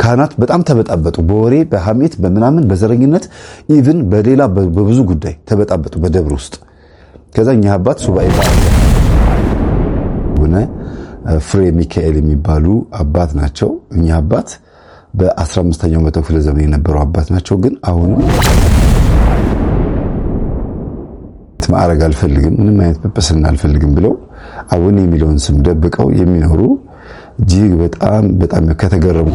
ካህናት በጣም ተበጣበጡ። በወሬ በሐሜት በምናምን በዘረኝነት ኢቭን በሌላ በብዙ ጉዳይ ተበጣበጡ በደብር ውስጥ። ከዛ እኛ አባት ሱባኤ ሆነ ፍሬ ሚካኤል የሚባሉ አባት ናቸው። እኛ አባት በ15ኛው መቶ ክፍለ ዘመን የነበሩ አባት ናቸው። ግን አሁን ማዕረግ አልፈልግም፣ ምንም አይነት ጵጵስና አልፈልግም ብለው አቡነ የሚለውን ስም ደብቀው የሚኖሩ እጅግ በጣም ከተገረሙ።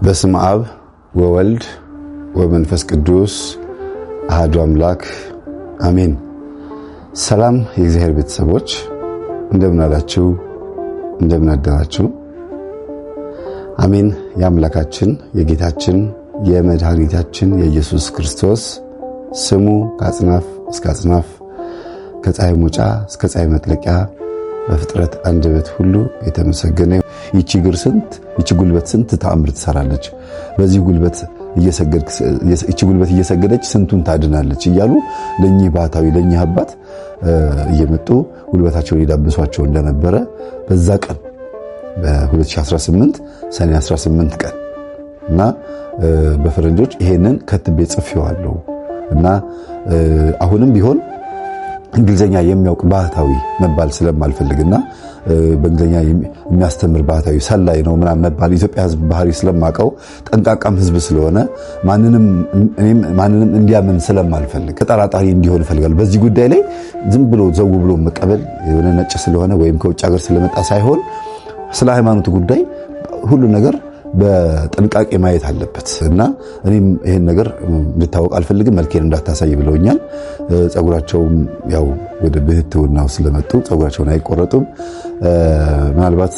በስመ አብ ወወልድ ወመንፈስ ቅዱስ አሐዱ አምላክ አሜን። ሰላም የእግዚአብሔር ቤተሰቦች እንደምን አላችሁ? እንደምን አደራችሁ? አሜን። የአምላካችን የጌታችን የመድኃኒታችን የኢየሱስ ክርስቶስ ስሙ ከአጽናፍ እስከ አጽናፍ ከፀሐይ መውጫ እስከ ፀሐይ መጥለቂያ በፍጥረት አንደበት ሁሉ የተመሰገነ። ይቺ ጉልበት ስንት ተአምር ትሰራለች፣ በዚህ ጉልበት እየሰገደች ስንቱን ታድናለች እያሉ ለኚህ ባህታዊ ለኚህ አባት እየመጡ ጉልበታቸውን ይዳብሷቸው እንደነበረ በዛ ቀን በ2018 ሰኔ 18 ቀን እና በፈረንጆች ይሄንን ከትቤ ጽፌዋለሁ እና አሁንም ቢሆን እንግሊዘኛ የሚያውቅ ባህታዊ መባል ስለማልፈልግና በእንግሊዘኛ የሚያስተምር ባህታዊ ሰላይ ነው ምናምን መባል ኢትዮጵያ ሕዝብ ባህሪ ስለማቀው ጠንቃቃም ሕዝብ ስለሆነ ማንንም እንዲያምን ስለማልፈልግ ተጠራጣሪ እንዲሆን እፈልጋለሁ። በዚህ ጉዳይ ላይ ዝም ብሎ ዘው ብሎ መቀበል የሆነ ነጭ ስለሆነ ወይም ከውጭ ሀገር ስለመጣ ሳይሆን ስለ ሃይማኖት ጉዳይ ሁሉ ነገር በጥንቃቄ ማየት አለበት እና እኔም ይሄን ነገር እንድታወቅ አልፈልግም። መልኬን እንዳታሳይ ብለውኛል። ጸጉራቸውም ያው ወደ ብህትውናው ስለመጡ ጸጉራቸውን አይቆረጡም። ምናልባት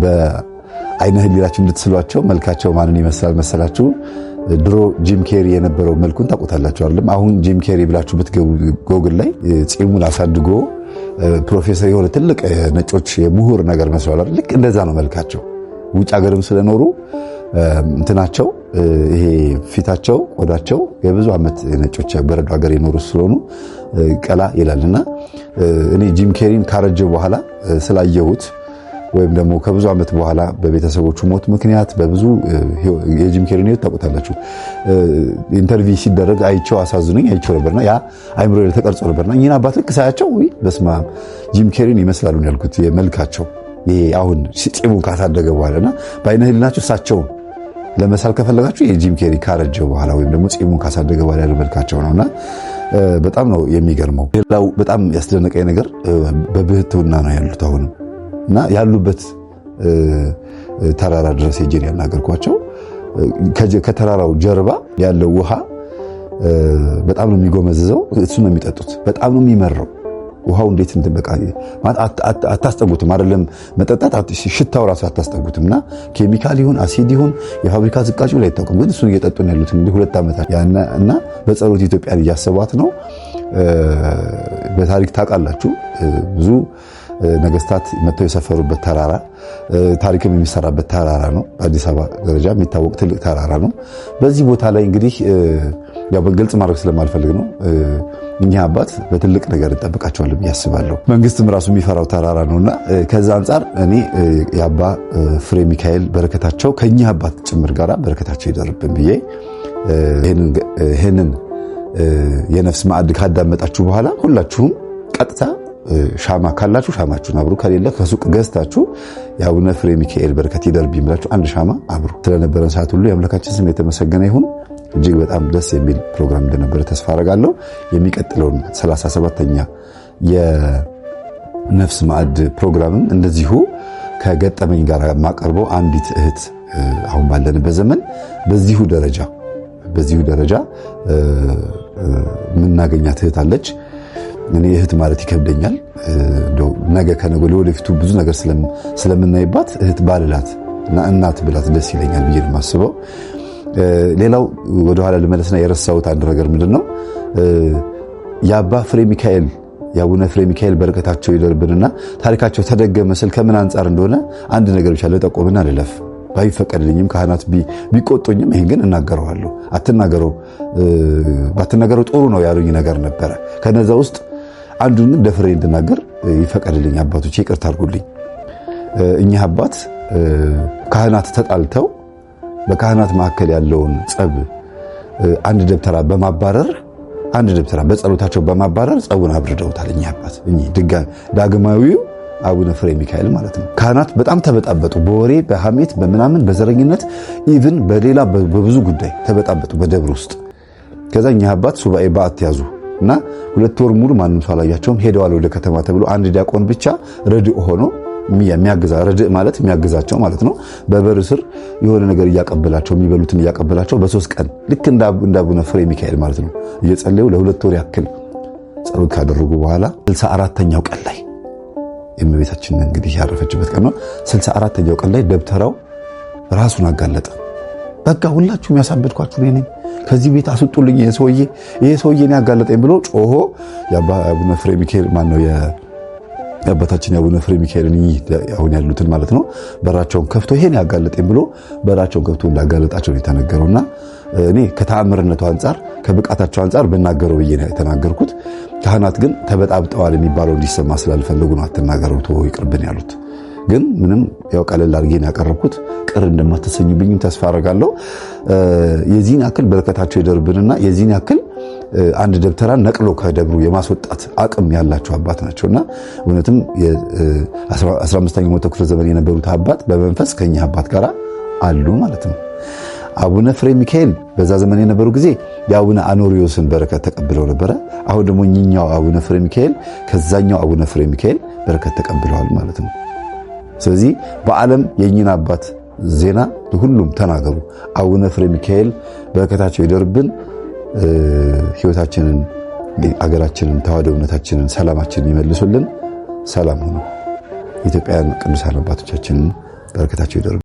በአይነ ህሊናችሁ እንድትስሏቸው መልካቸው ማንን ይመስላል መሰላችሁ? ድሮ ጂም ኬሪ የነበረው መልኩን ታውቁታላችሁ አይደል? አሁን ጂም ኬሪ ብላችሁ ብትገቡ ጎግል ላይ ጺሙን አሳድጎ ፕሮፌሰር የሆነ ትልቅ ነጮች የምሁር ነገር መስሏል አይደል? ልክ እንደዛ ነው መልካቸው። ውጭ ሀገርም ስለኖሩ እንትናቸው ይሄ ፊታቸው ቆዳቸው የብዙ ዓመት ነጮች በረዶ ሀገር የኖሩ ስለሆኑ ቀላ ይላልና እኔ ጂም ኬሪን ካረጀ በኋላ ስላየሁት ወይም ደግሞ ከብዙ ዓመት በኋላ በቤተሰቦቹ ሞት ምክንያት በብዙ የጂም ኬሪን ህይወት ታውቁታላችሁ። ኢንተርቪው ሲደረግ አይቼው አሳዝኖኝ አይቼው ነበርና ያ አይምሮዬ ተቀርጾ ነበርና እኚህን አባት ልክ ሳያቸው በስመ አብ ጂም ኬሪን ይመስላሉ ያልኩት የመልካቸው ይሄ አሁን ጺሙን ካሳደገ በኋላና በአይነ ህሊናችሁ እሳቸውን ለመሳል ከፈለጋችሁ የጂም ኬሪ ካረጀ በኋላ ወይም ደግሞ ጺሙን ካሳደገ በኋላ ያለው መልካቸው ነውና በጣም ነው የሚገርመው። ሌላው በጣም ያስደነቀኝ ነገር በብህትውና ነው ያሉት አሁን እና ያሉበት ተራራ ድረስ ሄጄን ያናገርኳቸው ከተራራው ጀርባ ያለው ውሃ በጣም ነው የሚጎመዝዘው። እሱ ነው የሚጠጡት። በጣም ነው የሚመረው ውሃው። እንዴት እንደበቃ አታስጠጉትም አይደለም መጠጣት፣ ሽታው ራሱ አታስጠጉትምና ኬሚካል ይሁን አሲድ ይሁን የፋብሪካ ዝቃጩ ላይ አይታወቅም። ግን እሱን እየጠጡ ነው ያሉት እንግዲህ 2 ዓመታት እና በጸሎት ኢትዮጵያን እያሰቧት ነው። በታሪክ ታውቃላችሁ ብዙ ነገስታት መጥተው የሰፈሩበት ተራራ ታሪክም የሚሰራበት ተራራ ነው። በአዲስ አበባ ደረጃ የሚታወቅ ትልቅ ተራራ ነው። በዚህ ቦታ ላይ እንግዲህ ያው በግልጽ ማድረግ ስለማልፈልግ ነው እኛ አባት በትልቅ ነገር እንጠብቃቸዋለን ብዬ አስባለሁ። መንግስትም ራሱ የሚፈራው ተራራ ነውና ከዛ አንጻር እኔ የአባ ፍሬ ሚካኤል በረከታቸው ከኛ አባት ጭምር ጋራ በረከታቸው ይደርብን ብዬ ይሄንን የነፍስ ማዕድ ካዳመጣችሁ በኋላ ሁላችሁም ቀጥታ ሻማ ካላችሁ ሻማችሁን አብሩ፣ ከሌለ ከሱቅ ገዝታችሁ የአቡነ ፍሬ ሚካኤል በረከት ይደርብኝ ብላችሁ አንድ ሻማ አብሩ። ስለነበረን ሰዓት ሁሉ የአምላካችን ስም የተመሰገነ ይሁን። እጅግ በጣም ደስ የሚል ፕሮግራም እንደነበረ ተስፋ አደርጋለሁ። የሚቀጥለውን 37ኛ የነፍስ ማዕድ ፕሮግራምም እንደዚሁ ከገጠመኝ ጋር ማቀርበው አንዲት እህት አሁን ባለንበት ዘመን በዚሁ ደረጃ የምናገኛት እህት አለች። እኔ እህት ማለት ይከብደኛል። ነገ ከነገ ወደፊቱ ብዙ ነገር ስለምናይባት እህት ባልላት እና እናት ብላት ደስ ይለኛል ብዬ ነው የማስበው። ሌላው ወደ ኋላ ልመለስና የረሳሁት አንድ ነገር ምንድነው የአባ ፍሬ ሚካኤል የአቡነ ፍሬ ሚካኤል በረከታቸው ይደርብንና ታሪካቸው ተደገመ ስል ከምን አንጻር እንደሆነ አንድ ነገር ብቻ ለጠቆምና ልለፍ። ባይፈቀድልኝም ካህናት ቢቆጡኝም ይሄን ግን እናገረዋለሁ። ባትናገረው ጥሩ ነው ያሉኝ ነገር ነበረ። ከነዛ ውስጥ አንዱን ደፍሬ እንድናገር ይፈቀድልኝ አባቶቼ፣ ይቅርታ አድርጉልኝ። እኚህ አባት ካህናት ተጣልተው በካህናት መካከል ያለውን ጸብ አንድ ደብተራ በጸሎታቸው በማባረር ጸቡን አብርደውታል። እኚህ አባት ዳግማዊው አቡነ ፍሬ ሚካኤል ማለት ነው። ካህናት በጣም ተበጣበጡ፣ በወሬ በሐሜት በምናምን በዘረኝነት ኢቭን በሌላ በብዙ ጉዳይ ተበጣበጡ በደብር ውስጥ። ከዛ እኚህ አባት ሱባኤ በዓት ያዙ እና 2 ወር ሙሉ ማንም ሰው አላያቸውም። ሄደዋል ወደ ከተማ ተብሎ አንድ ዲያቆን ብቻ ረድእ ሆኖ ረድእ ማለት የሚያግዛቸው ማለት ነው። በበር ስር የሆነ ነገር እያቀበላቸው የሚበሉትን እያቀበላቸው በ3 ቀን ልክ እንደ አቡነ ፍሬ ሚካኤል ማለት ነው እየጸለዩ ለ2 ወር ያክል ጸሎት ካደረጉ በኋላ 64ኛው ቀን ላይ የእመቤታችን እንግዲህ ያረፈችበት ቀን ነው። 64ኛው ቀን ላይ ደብተራው ራሱን አጋለጠ። በቃ ሁላችሁም ያሳበድኳችሁ እኔ ነኝ፣ ከዚህ ቤት አስጡልኝ፣ ይሄ ሰውዬ እኔ ያጋለጠኝ ብሎ ጮሆ የአቡነ ፍሬ ሚካኤል ማነው የአባታችን የአቡነ ፍሬ ሚካኤልን አሁን ያሉትን ማለት ነው በራቸውን ከፍቶ ይሄን ያጋለጠኝ ብሎ በራቸውን ከፍቶ እንዳጋለጣቸው የተነገረውና እኔ ከተአምርነቱ አንፃር ከብቃታቸው አንፃር በናገረው ብዬ ነው የተናገርኩት። ካህናት ግን ተበጣብጠዋል የሚባለው እንዲሰማ ስላልፈለጉ ነው አትናገረው ተው ይቅርብን ያሉት። ግን ምንም ያው ቀለል አድርጌ ነው ያቀረብኩት። ቅር እንደማትሰኙብኝ ተስፋ አደርጋለሁ። የዚህን ያክል በረከታቸው ይደርብንና የዚህን ያክል አንድ ደብተራን ነቅሎ ከደብሩ የማስወጣት አቅም ያላቸው አባት ናቸውና እውነትም የ15ኛው መቶ ክፍለ ዘመን የነበሩት አባት በመንፈስ ከኛ አባት ጋር አሉ ማለት ነው። አቡነ ፍሬ ሚካኤል በዛ ዘመን የነበሩ ጊዜ የአቡነ አኖሪዮስን በረከት ተቀብለው ነበረ። አሁን ደግሞ እኛው አቡነ ፍሬ ሚካኤል ከዛኛው አቡነ ፍሬ ሚካኤል በረከት ተቀብለዋል ማለት ነው። ስለዚህ በዓለም የእኚህን አባት ዜና ሁሉም ተናገሩ። አቡነ ፍሬ ሚካኤል በረከታቸው ይደርብን። ሕይወታችንን፣ አገራችንን፣ ተዋህዶ እምነታችንን፣ ሰላማችንን ይመልሱልን። ሰላም ሆኖ ኢትዮጵያውያን ቅዱሳን አባቶቻችንን በረከታቸው ይደርብን።